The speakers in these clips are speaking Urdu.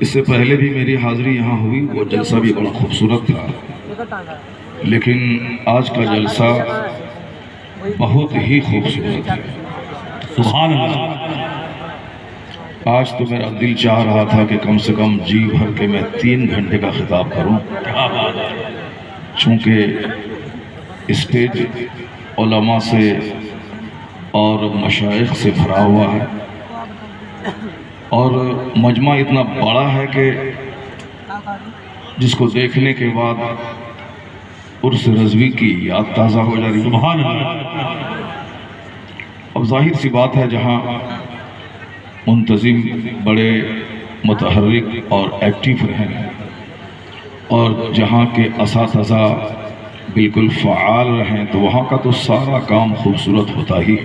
اس سے پہلے بھی میری حاضری یہاں ہوئی، وہ جلسہ بھی بڑا خوبصورت تھا، لیکن آج کا جلسہ بہت ہی خوبصورت ہے۔ سبحان اللہ۔ آج تو میرا دل چاہ رہا تھا کہ کم سے کم جی بھر کے میں 3 گھنٹے کا خطاب کروں، چونکہ اسٹیج علماء سے اور مشائخ سے بھرا ہوا ہے، اور مجمع اتنا بڑا ہے کہ جس کو دیکھنے کے بعد عرس رضوی کی یاد تازہ ہو جا رہی ہے۔ سبحان اللہ۔ اب ظاہر سی بات ہے، جہاں منتظم بڑے متحرک اور ایکٹیو رہیں اور جہاں کے اساتذہ بالکل فعال رہیں، تو وہاں کا تو سارا کام خوبصورت ہوتا ہی۔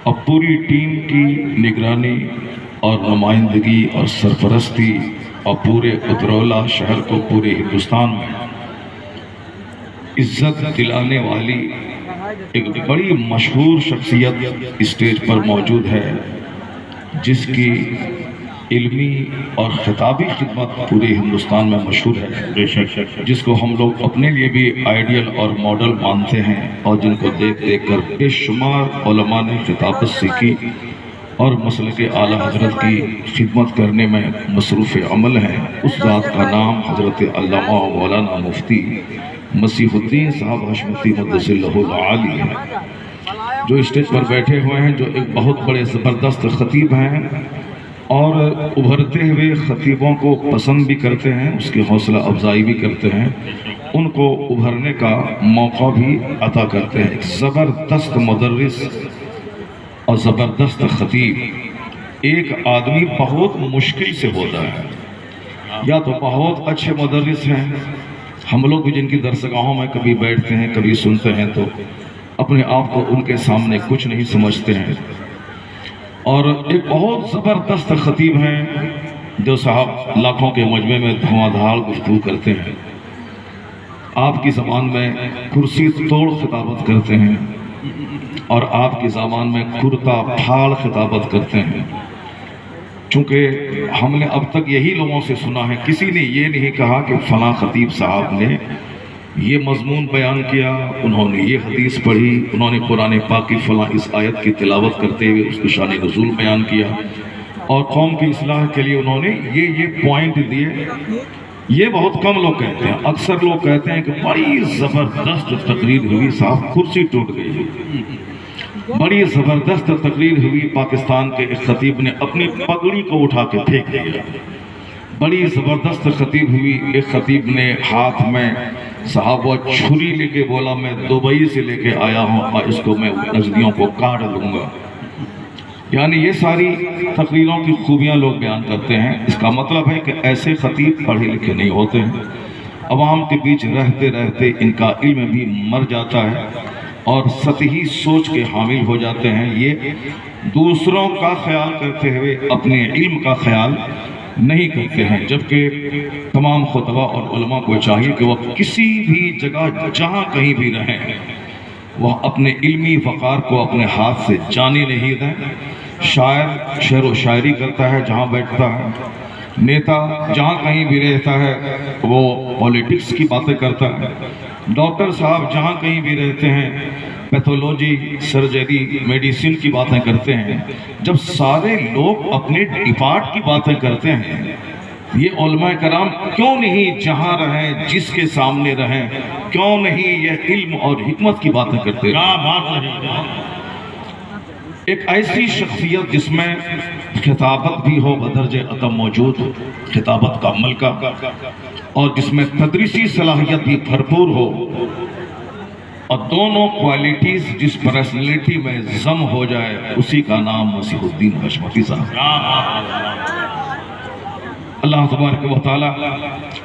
اب پوری ٹیم کی نگرانی اور نمائندگی اور سرپرستی اور پورے اترولہ شہر کو پورے ہندوستان میں عزت دلانے والی ایک بڑی مشہور شخصیت اسٹیج پر موجود ہے، جس کی علمی اور خطابی خدمت پورے ہندوستان میں مشہور ہے، جس کو ہم لوگ اپنے لیے بھی آئیڈیل اور ماڈل مانتے ہیں، اور جن کو دیکھ دیکھ کر بے شمار علماء نے خطابت سیکھی اور مسلک اعلیٰ حضرت کی خدمت کرنے میں مصروف عمل ہیں۔ اس ذات کا نام حضرت علامہ مولانا مفتی مسیح الدین صاحب حشمتی مقدس اللہ العالی ہے، جو اسٹیج پر بیٹھے ہوئے ہیں، جو ایک بہت بڑے زبردست خطیب ہیں اور ابھرتے ہوئے خطیبوں کو پسند بھی کرتے ہیں، اس کی حوصلہ افزائی بھی کرتے ہیں، ان کو ابھرنے کا موقع بھی عطا کرتے ہیں۔ ایک زبردست مدرس اور زبردست خطیب ایک آدمی بہت مشکل سے ہوتا ہے، یا تو بہت اچھے مدرس ہیں، ہم لوگ بھی جن کی درسگاہوں میں کبھی بیٹھتے ہیں کبھی سنتے ہیں تو اپنے آپ کو ان کے سامنے کچھ نہیں سمجھتے ہیں، اور ایک بہت زبردست خطیب ہیں جو صاحب لاکھوں کے مجمع میں دھواں دھار گفتگو کرتے ہیں، آپ کی زبان میں کرسی توڑ خطابت کرتے ہیں اور آپ کی زبان میں کرتا پھاڑ خطابت کرتے ہیں۔ چونکہ ہم نے اب تک یہی لوگوں سے سنا ہے، کسی نے یہ نہیں کہا کہ فلاں خطیب صاحب نے یہ مضمون بیان کیا، انہوں نے یہ حدیث پڑھی، انہوں نے قرآن پاک کی فلاں اس آیت کی تلاوت کرتے ہوئے اس کی شان نزول بیان کیا، اور قوم کی اصلاح کے لیے انہوں نے یہ پوائنٹ دیے۔ یہ بہت کم لوگ کہتے ہیں، اکثر لوگ کہتے ہیں کہ بڑی زبردست تقریر ہوئی صاحب، کرسی ٹوٹ گئی، بڑی زبردست تقریر ہوئی، پاکستان کے ایک خطیب نے اپنی پگڑی کو اٹھا کے پھینک دیا، بڑی زبردست خطیب ہوئی، ایک خطیب نے ہاتھ میں صاحب وہ چھری لے کے بولا میں دبئی سے لے کے آیا ہوں اور اس کو میں نزدیوں کو کاٹ لوں گا۔ یعنی یہ ساری تقریروں کی خوبیاں لوگ بیان کرتے ہیں، اس کا مطلب ہے کہ ایسے خطیب پڑھے لکھے نہیں ہوتے ہیں، عوام کے بیچ رہتے رہتے ان کا علم بھی مر جاتا ہے اور سطحی سوچ کے حامل ہو جاتے ہیں، یہ دوسروں کا خیال کرتے ہوئے اپنے علم کا خیال نہیں کرتے ہیں، جبکہ تمام خطبہ اور علماء کو چاہیے کہ وہ کسی بھی جگہ جہاں کہیں بھی رہیں وہ اپنے علمی وقار کو اپنے ہاتھ سے جانے نہیں دیں۔ شاعر شعر و شاعری کرتا ہے جہاں بیٹھتا ہے، نیتا جہاں کہیں بھی رہتا ہے وہ پولیٹکس کی باتیں کرتا ہے، ڈاکٹر صاحب جہاں کہیں بھی رہتے ہیں پیتھولوجی، سرجری، میڈیسن کی باتیں کرتے ہیں۔ جب سارے لوگ اپنے ڈپارٹ کی باتیں کرتے ہیں، یہ علماء کرام کیوں نہیں جہاں رہیں جس کے سامنے رہیں، کیوں نہیں یہ علم اور حکمت کی باتیں کرتے ہیں؟ ایک ایسی شخصیت جس میں خطابت بھی ہو بدرجہ اتم موجود ہو، خطابت کا ملکہ، اور جس میں تدریسی صلاحیت بھی بھرپور ہو، اور دونوں کوالٹیز جس پرسنالٹی میں ضم ہو جائے، اسی کا نام مسیح الدین حشمتی صاحب۔ اللہ تبارک و تعالی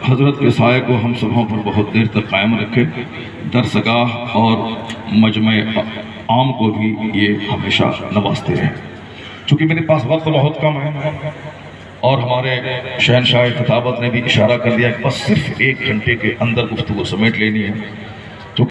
حضرت کے سائے کو ہم سبوں پر بہت دیر تک قائم رکھے، درسگاہ اور مجمع عام کو بھی یہ ہمیشہ نوازتے رہے۔ چونکہ میرے پاس وقت بہت کم ہے اور ہمارے شہنشاہ خطابت نے بھی اشارہ کر دیا کہ بس صرف 1 گھنٹے کے اندر گفتگو سمیٹ لینی ہے،